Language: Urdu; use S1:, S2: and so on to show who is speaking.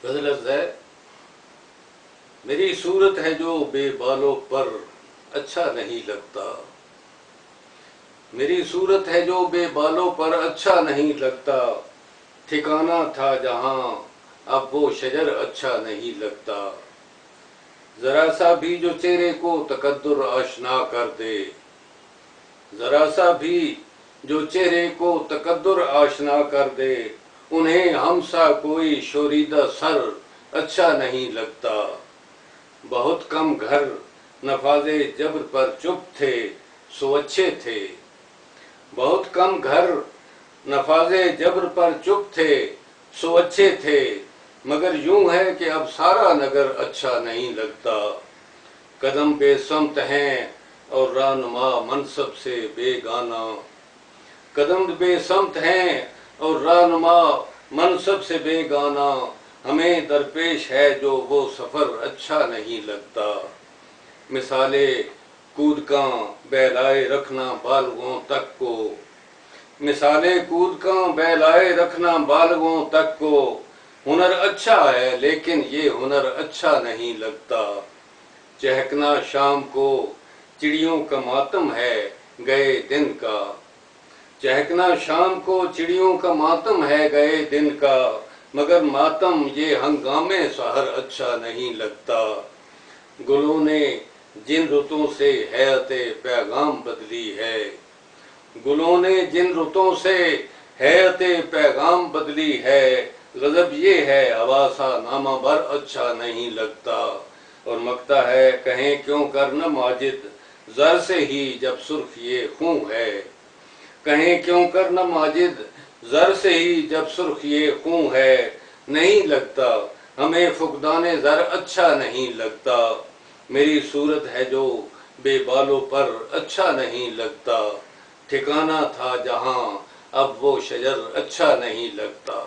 S1: غزل ہے، میری صورت ہے جو بے بالوں پر اچھا نہیں لگتا، میری صورت ہے جو بے بالوں پر اچھا نہیں لگتا، ٹھکانہ تھا جہاں اب وہ شجر اچھا نہیں لگتا، ذرا سا بھی جو چہرے کو تقدر آشنا کر دے، ذرا سا بھی جو چہرے کو تقدر آشنا کر دے، انہیں ہم سا کوئی شوریدہ سر اچھا نہیں لگتا، بہت کم گھر نفاذ جبر پر چپ تھے سو اچھے تھے، بہت کم گھر نفاذ جبر پر چپ تھے سو اچھے تھے، مگر یوں ہے کہ اب سارا نگر اچھا نہیں لگتا، قدم بے سمت ہیں اور رہنما منصب سے بے گانا، قدم بے سمت ہیں اور رہنما منصب سے بے گانا، ہمیں درپیش ہے جو وہ سفر اچھا نہیں لگتا، مثالیں کود کاں بہلائے رکھنا بالغوں تک کو، مثالیں کود کاں بہلائے رکھنا بالغوں تک کو، ہنر اچھا ہے لیکن یہ ہنر اچھا نہیں لگتا، چہکنا شام کو چڑیوں کا ماتم ہے گئے دن کا، چہکنا شام کو چڑیوں کا ماتم ہے گئے دن کا، مگر ماتم یہ ہنگامے سحر اچھا نہیں لگتا، گلوں نے جن رتوں سے حیات پیغام بدلی ہے، گلوں نے جن رتوں سے حیات پیغام بدلی ہے، غضب یہ ہے ہوا سا نامہ بر اچھا نہیں لگتا، اور مکتا ہے کہیں کیوں کر نہ ماجد زر سے ہی جب سرخ یہ خوں ہے، کہیں کیوں کر نہ ماجد زر سے ہی جب سرخ یہ خوں ہے، نہیں لگتا ہمیں فقدان زر اچھا نہیں لگتا، میری صورت ہے جو بے بالوں پر اچھا نہیں لگتا، ٹھکانہ تھا جہاں اب وہ شجر اچھا نہیں لگتا۔